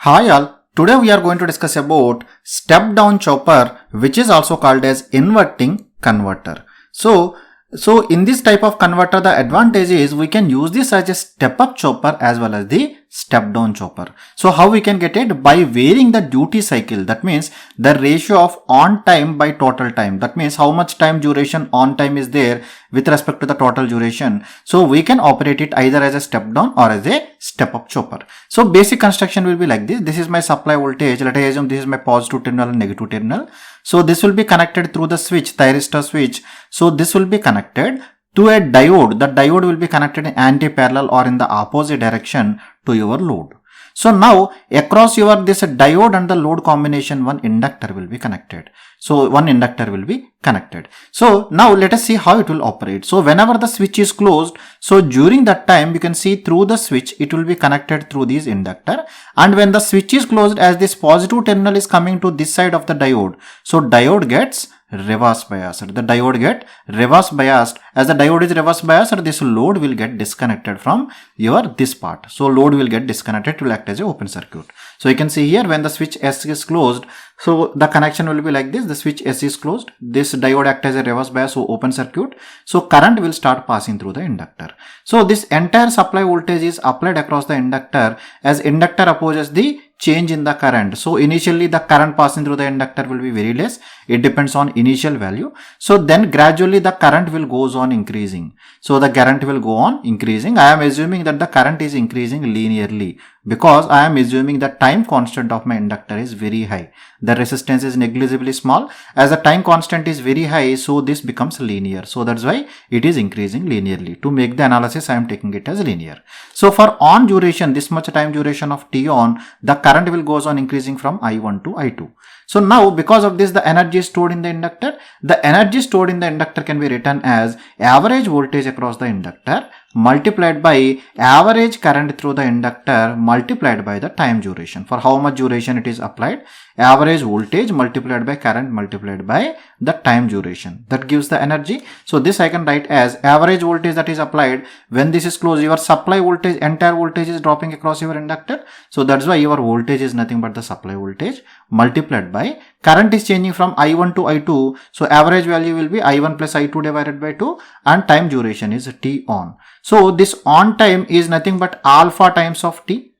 Hi all, today we are going to discuss about step down chopper, which is also called as inverting converter. So in this type of converter, the advantage is we can use this as a step up chopper as well as the step down chopper. So how we can get it? By varying the duty cycle. That means the ratio of on time by total time. That means how much time duration on time is there with respect to the total duration. So we can operate it either as a step down or as a step up chopper. So basic construction will be like this. This is my supply voltage. Let us assume this is my positive terminal and negative terminal. So this will be connected through the switch, thyristor switch. So this will be connected to a diode. The diode will be connected in anti-parallel or in the opposite direction to your load. So now across your this diode and the load combination, one inductor will be connected. So one inductor will be connected. So now let us see how it will operate. So whenever the switch is closed, so during that time you can see through the switch it will be connected through this inductor, and when the switch is closed, as this positive terminal is coming to this side of the diode, so diode gets reverse biased. The diode get reverse biased. As the diode is reverse biased, this load will get disconnected from your this part. So load will get disconnected to act as a open circuit. So you can see here when the switch S is closed, so the connection will be like this. The switch S is closed. This diode acts as a reverse bias, so open circuit. So current will start passing through the inductor. So this entire supply voltage is applied across the inductor as inductor opposes the change in the current. So initially the current passing through the inductor will be very less. It depends on initial value. So then gradually the current will goes on increasing. So the current will go on increasing. I am assuming that the current is increasing linearly because I am assuming the time constant of my inductor is very high. The resistance is negligibly small. As the time constant is very high, so this becomes linear. So that's why it is increasing linearly. To make the analysis, I am taking it as linear. So for on duration, this much time duration of T on, the current will goes on increasing from I1 to I2. So now because of this, the energy is stored in the inductor. The energy stored in the inductor can be written as average voltage across the inductor multiplied by average current through the inductor multiplied by the time duration. For how much duration it is applied, average voltage multiplied by current multiplied by the time duration. That gives the energy. So this I can write as average voltage that is applied when this is closed. Your supply voltage, entire voltage is dropping across your inductor. So that's why your voltage is nothing but the supply voltage multiplied by current is changing from I1 to I2. So average value will be I1 plus I2 divided by 2 and time duration is T on. So this on time is nothing but alpha times of T,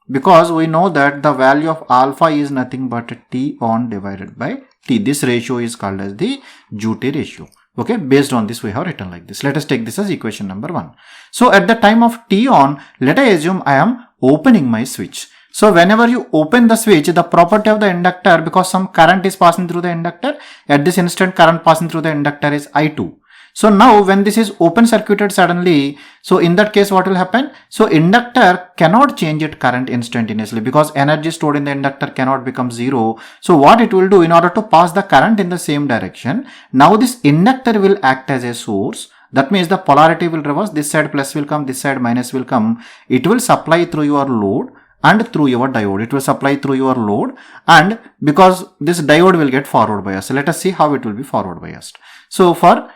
because we know that the value of alpha is nothing but T on divided by T. This ratio is called as the duty ratio. Okay, based on this we have written like this. Let us take this as equation number 1. So at the time of T on, let I assume I am opening my switch. So whenever you open the switch, the property of the inductor, because some current is passing through the inductor, at this instant current passing through the inductor is I2. So now when this is open circuited suddenly, so in that case what will happen? So inductor cannot change its current instantaneously because energy stored in the inductor cannot become zero. So what it will do in order to pass the current in the same direction, now this inductor will act as a source. That means the polarity will reverse. This side plus will come, this side minus will come. It will supply through your load and through your diode. It will supply through your load, and because this diode will get forward biased. So let us see how it will be forward biased. So for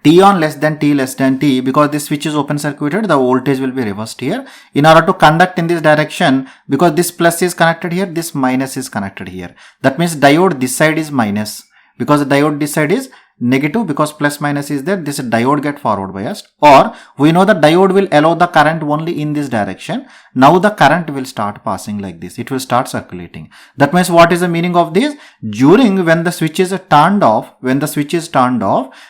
T on less than T less than T, because this switch is open circuited, the voltage will be reversed here. In order to conduct in this direction, because this plus is connected here, this minus is connected here. That means diode this side is minus, because the diode this side is negative, because plus minus is there, this diode get forward biased. Or we know the diode will allow the current only in this direction. Now the current will start passing like this. It will start circulating. That means what is the meaning of this? During when the switch is turned off,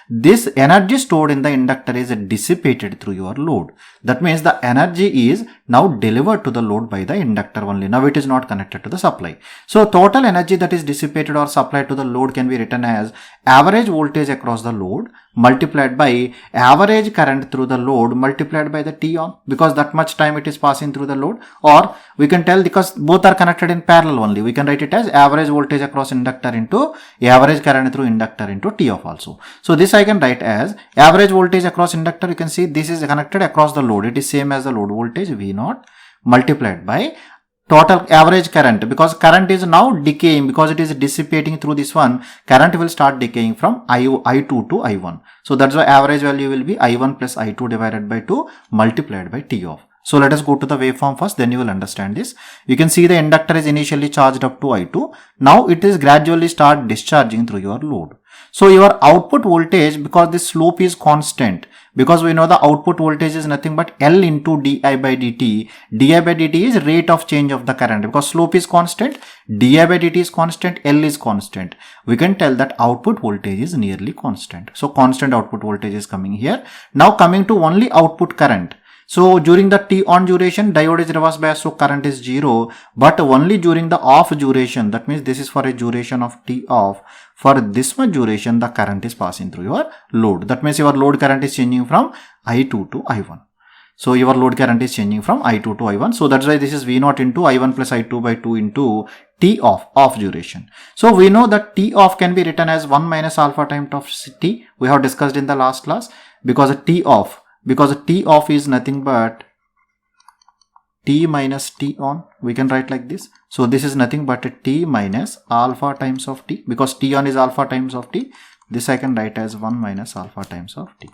this energy stored in the inductor is dissipated through your load. That means the energy is now delivered to the load by the inductor only. Now it is not connected to the supply. So total energy that is dissipated or supplied to the load can be written as average voltage across the load multiplied by average current through the load multiplied by the T on, because that much time it is passing through the load. Or we can tell, because both are connected in parallel only, we can write it as average voltage across inductor into average current through inductor into T off also. So this I can write as average voltage across inductor. You can see this is connected across the load. It is same as the load voltage V0 multiplied by total average current, because current is now decaying, because it is dissipating through this one, current will start decaying from I2 to I1. So that's why average value will be I1 plus I2 divided by 2 multiplied by T off. So let us go to the waveform first, then you will understand this. You can see the inductor is initially charged up to I2. Now it is gradually start discharging through your load. So your output voltage, because the slope is constant, because we know the output voltage is nothing but L into di by dt. Di by dt is rate of change of the current. Because slope is constant, di by dt is constant, L is constant. We can tell that output voltage is nearly constant. So constant output voltage is coming here. Now coming to only output current. So during the T on duration, diode is reverse bias, so current is 0. But only during the off duration, that means this is for a duration of T off. For this much duration, the current is passing through your load. That means your load current is changing from I2 to I1. So your load current is changing from I2 to I1. So that's why this is V0 into I1 plus I2 by 2 into T off duration. So we know that T off can be written as 1 minus alpha times of T. We have discussed in the last class, because T off is nothing but T minus T on. We can write like this. So this is nothing but a T minus alpha times of T, because T on is alpha times of T. This I can write as 1 minus alpha times of T.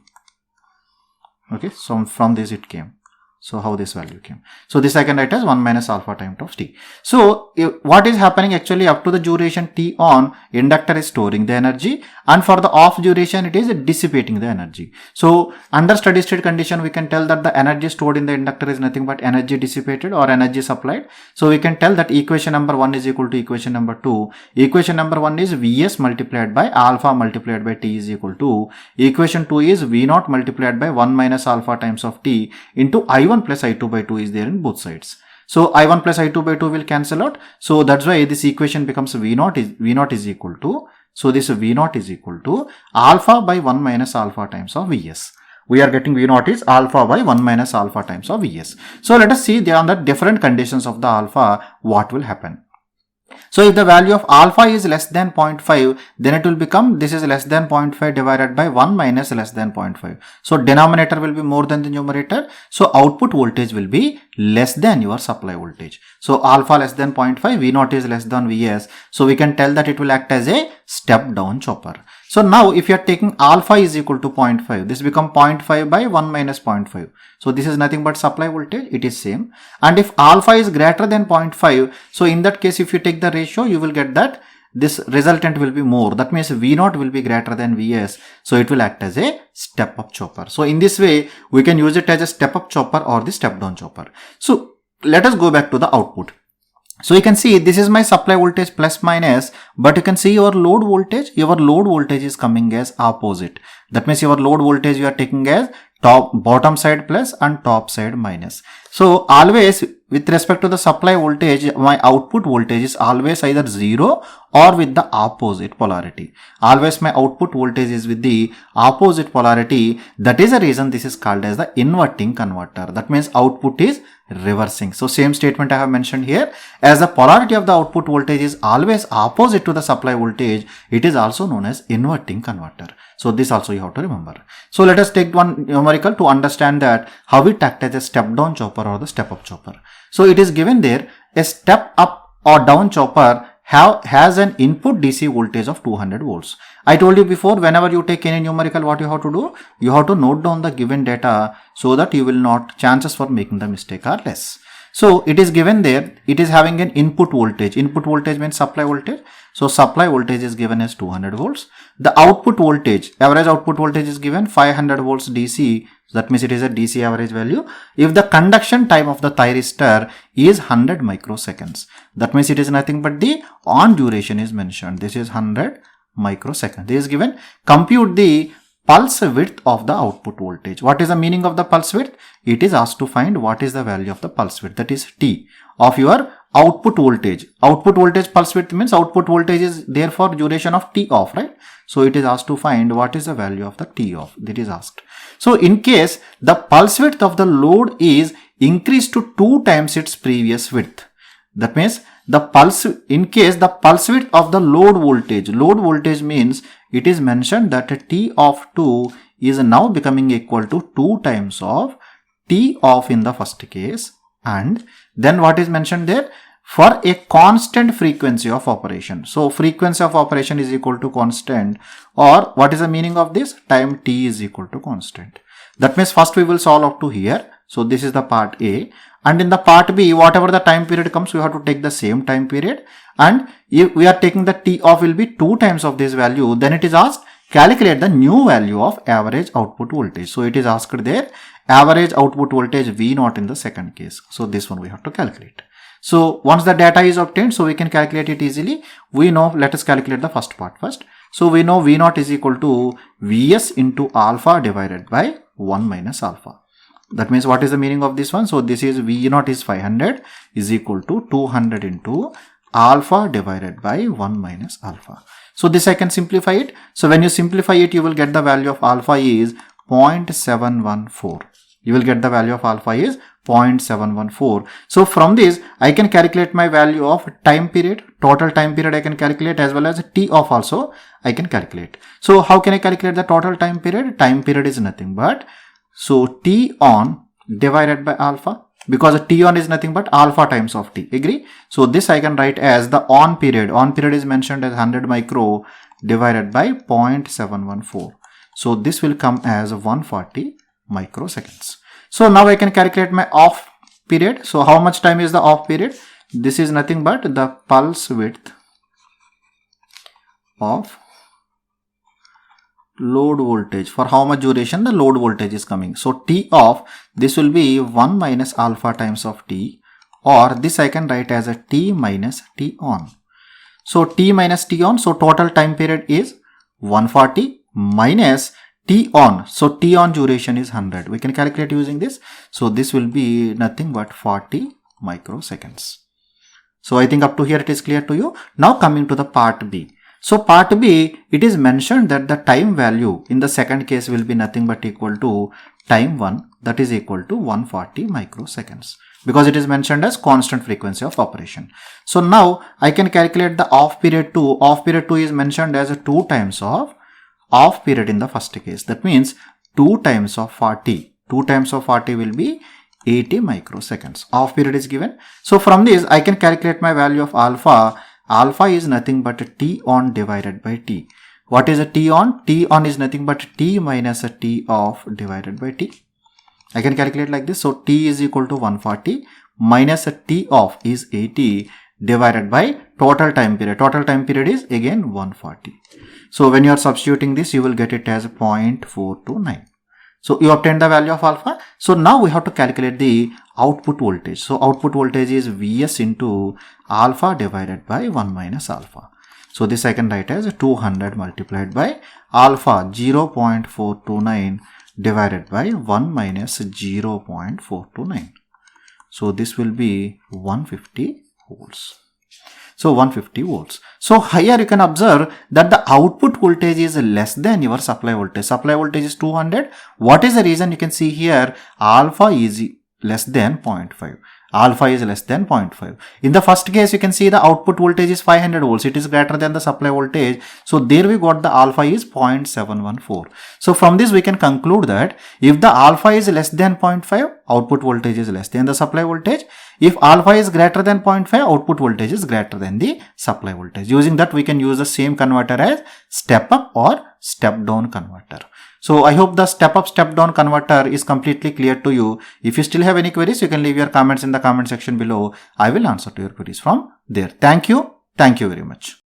Okay, so from this it came. So how this value came? So this I can write as 1 minus alpha times of T. So what is happening actually, up to the duration T on, inductor is storing the energy, and for the off duration it is dissipating the energy. So under steady state condition, we can tell that the energy stored in the inductor is nothing but energy dissipated or energy supplied. So we can tell that equation number 1 is equal to equation number 2. Equation number 1 is Vs multiplied by alpha multiplied by T is equal to, equation 2 is V0 multiplied by 1 minus alpha times of T into I1 plus I2 by 2 is there in both sides. So I1 plus I2 by 2 will cancel out. So that's why this equation becomes V0 is equal to, so this V0 is equal to alpha by 1 minus alpha times of Vs. We are getting V0 is alpha by 1 minus alpha times of Vs. So let us see there on the different conditions of the alpha, what will happen. So if the value of alpha is less than 0.5, then it will become, this is less than 0.5 divided by 1 minus less than 0.5. So denominator will be more than the numerator. So output voltage will be less than your supply voltage. So alpha less than 0.5, V0 is less than Vs. So we can tell that it will act as a step down chopper. So now if you are taking alpha is equal to 0.5, this become 0.5 by 1 minus 0.5. So this is nothing but supply voltage, it is same. And if alpha is greater than 0.5, so in that case if you take the ratio, you will get that this resultant will be more. That means V0 will be greater than Vs. So it will act as a step up chopper. So in this way, we can use it as a step up chopper or the step down chopper. So let us go back to the output. So you can see this is my supply voltage plus minus, but you can see your load voltage is coming as opposite. That means your load voltage you are taking as bottom side plus and top side minus. So always with respect to the supply voltage, my output voltage is always either 0 or with the opposite polarity. Always my output voltage is with the opposite polarity. That is the reason this is called as the inverting converter. That means output is reversing. So same statement I have mentioned here. As the polarity of the output voltage is always opposite to the supply voltage, it is also known as inverting converter. So this also you have to remember. So let us take one numerical to understand that how it acts as a step down chopper or the step up chopper. So it is given there, a step up or down chopper has an input DC voltage of 200 volts. I told you before, whenever you take any numerical, what you have to do? You have to note down the given data so that you will not, chances for making the mistake are less. So it is given there, it is having an input voltage. Input voltage means supply voltage. So supply voltage is given as 200 volts. The output voltage, average output voltage is given 500 volts DC. That means it is a DC average value. If the conduction time of the thyristor is 100 microseconds, that means it is nothing but the on duration is mentioned. This is 100 microseconds. This is given. Compute the pulse width of the output voltage. What is the meaning of the pulse width? It is asked to find what is the value of the pulse width, that is T, of your output voltage. Output voltage pulse width means output voltage is there for duration of T off, right? So it is asked to find what is the value of the T off, that is asked. So in case the pulse width of the load is increased to 2 times its previous width, that means in case the pulse width of the load voltage means it is mentioned that T of 2 is now becoming equal to 2 times of T off in the first case, and then what is mentioned there? For a constant frequency of operation. So frequency of operation is equal to constant, or what is the meaning of this? Time T is equal to constant. That means first we will solve up to here. So this is the part A. And in the part B, whatever the time period comes, we have to take the same time period. And if we are taking the T off will be 2 times of this value, then it is asked calculate the new value of average output voltage. So it is asked there average output voltage V0 in the second case. So this one we have to calculate. So once the data is obtained, so we can calculate it easily. We know, let us calculate the first part first. So we know V0 is equal to Vs into alpha divided by 1 minus alpha. That means what is the meaning of this one? So this is V0 is 500 is equal to 200 into alpha divided by 1 minus alpha. So this I can simplify it. So when you simplify it, you will get the value of alpha is 0.714. You will get the value of alpha is 0.714. So from this, I can calculate my value of time period, total time period I can calculate, as well as T off also I can calculate. So how can I calculate the total time period? Time period is nothing but, so T on divided by alpha, because T on is nothing but alpha times of T. Agree? So this I can write as the on period. On period is mentioned as 100 micro divided by 0.714. So this will come as 140 microseconds. So now I can calculate my off period. So how much time is the off period? This is nothing but the pulse width of load voltage. For how much duration the load voltage is coming. So T off, this will be 1 minus alpha times of T, or this I can write as a T minus T on. So T minus T on, so total time period is 140 minus T on. So T on duration is 100. We can calculate using this. So this will be nothing but 40 microseconds. So I think up to here it is clear to you. Now coming to the part B. So part B, it is mentioned that the time value in the second case will be nothing but equal to time 1, that is equal to 140 microseconds, because it is mentioned as constant frequency of operation. So now I can calculate the off period 2. Off period 2 is mentioned as 2 times of off period in the first case. That means 2 times of 40. 2 times of 40 will be 80 microseconds. Off period is given. So from this I can calculate my value of alpha. Alpha is nothing but T on divided by T. What is a T on? T on is nothing but T minus a T off divided by T. I can calculate like this. So T is equal to 140 minus a T off is 80 divided by total time period. Total time period is again 140. So when you are substituting this, you will get it as 0.429. So you obtain the value of alpha. So now we have to calculate the output voltage. So output voltage is Vs into alpha divided by 1 minus alpha. So this I can write as 200 multiplied by alpha 0.429 divided by 1 minus 0.429. So this will be 150 volts. So 150 volts. So here you can observe that the output voltage is less than your supply voltage. Supply voltage is 200. What is the reason? You can see here alpha is less than 0.5. Alpha is less than 0.5. In the first case, you can see the output voltage is 500 volts. It is greater than the supply voltage. So there we got the alpha is 0.714. So from this we can conclude that if the alpha is less than 0.5, output voltage is less than the supply voltage. If alpha is greater than 0.5, output voltage is greater than the supply voltage. Using that, we can use the same converter as step up or step down converter. So I hope the step up, step down converter is completely clear to you. If you still have any queries, you can leave your comments in the comment section below. I will answer to your queries from there. Thank you. Thank you very much.